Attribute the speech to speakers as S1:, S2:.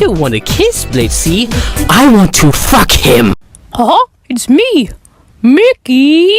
S1: don't want to kiss Blitzy. I want to fuck him.
S2: Huh? It's me, Mickey.